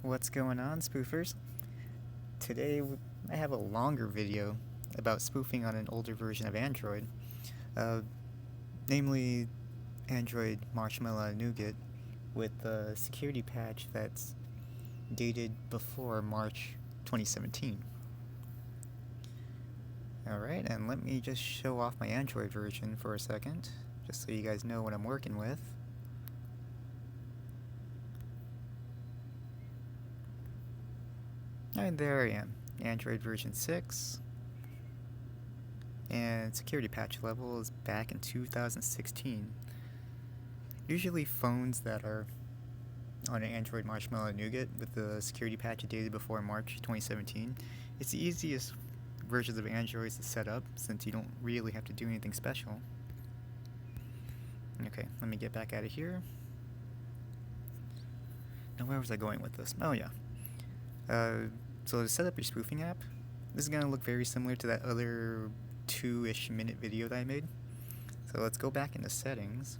What's going on, spoofers? Today I have a longer video about spoofing on an older version of Android, uh, namely Android Marshmallow Nougat with a security patch that's dated before March 2017. Alright, and let me just show off my Android version for a second, just so you guys know what I'm working with. And there I am, Android version 6, and security patch level is back in 2016. Usually phones that are on an Android Marshmallow Nougat with the security patch dated before March 2017, it's the easiest versions of Androids to set up since you don't really have to do anything special. Okay, let me get back out of here. Now where was I going with this? Oh yeah. So to set up your spoofing app, this is going to look very similar to that other 2-ish minute video that I made. So let's go back into settings.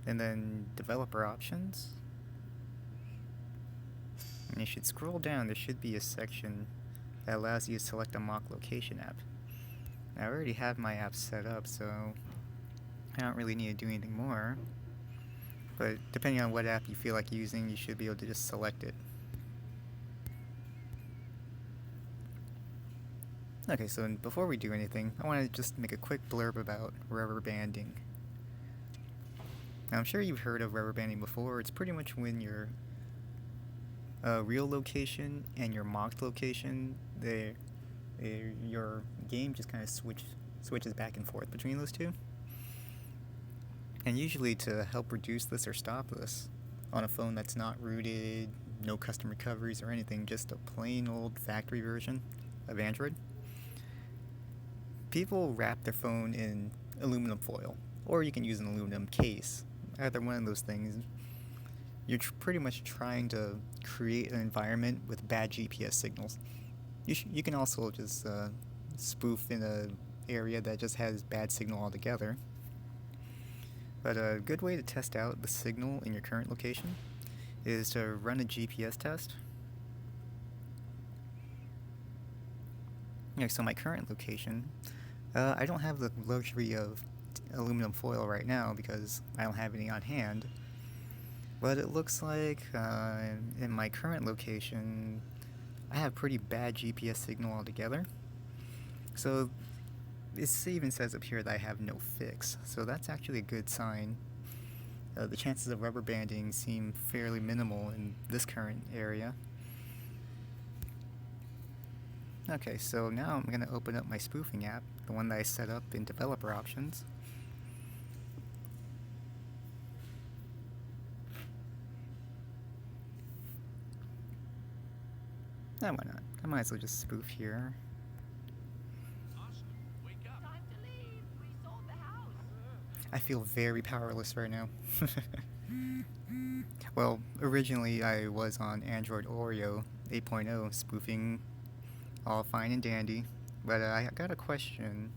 And then developer options. And you should scroll down, there should be a section that allows you to select a mock location app. Now I already have my app set up, so I don't really need to do anything more. But depending on what app you feel like using, you should be able to just select it. Okay, so before we do anything, I want to just make a quick blurb about rubber banding. Now I'm sure you've heard of rubber banding before. It's pretty much when your real location and your mocked location, your game just kind of switches back and forth between those two. And usually to help reduce this or stop this on a phone that's not rooted, no custom recoveries or anything, just a plain old factory version of Android, people wrap their phone in aluminum foil, or you can use an aluminum case. Either one of those things, you're pretty much trying to create an environment with bad GPS signals. You can also just spoof in an area that just has bad signal altogether. But a good way to test out the signal in your current location is to run a GPS test. Okay, so my current location, I don't have the luxury of aluminum foil right now because I don't have any on hand. But it looks like in my current location, I have pretty bad GPS signal altogether. So it even says up here that I have no fix, so that's actually a good sign. The chances of rubber banding seem fairly minimal in this current area. Okay, so now I'm going to open up my spoofing app, the one that I set up in developer options. Why not? I might as well just spoof here. I feel very powerless right now. Well, originally I was on Android Oreo 8.0 spoofing, all fine and dandy, but I got a question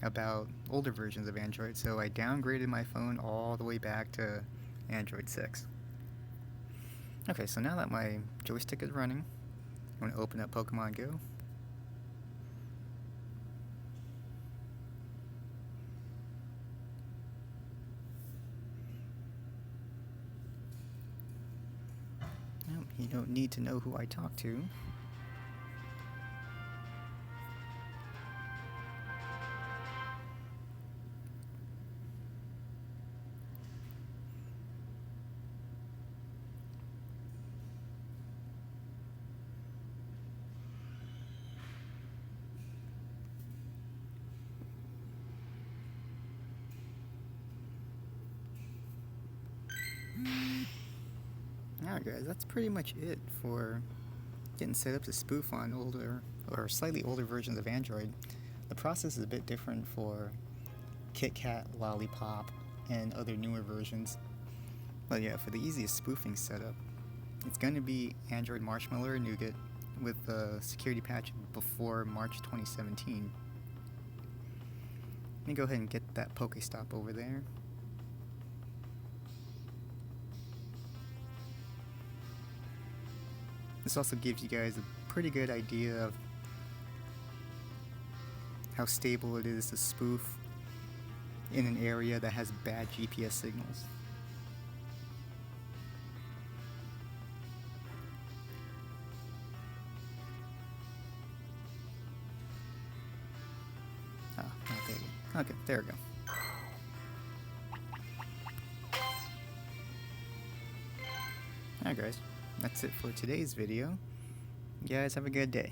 about older versions of Android, so I downgraded my phone all the way back to Android 6. Okay, so now that my joystick is running, I'm going to open up Pokemon Go. You don't need to know who I talk to. Alright guys, that's pretty much it for getting set up to spoof on older or slightly older versions of Android. The process is a bit different for KitKat, Lollipop, and other newer versions. But yeah, for the easiest spoofing setup, it's going to be Android Marshmallow or Nougat with the security patch before March 2017. Let me go ahead and get that Pokestop over there. This also gives you guys a pretty good idea of how stable it is to spoof in an area that has bad GPS signals. Okay, there we go. Alright guys, that's it for today's video. You guys have a good day.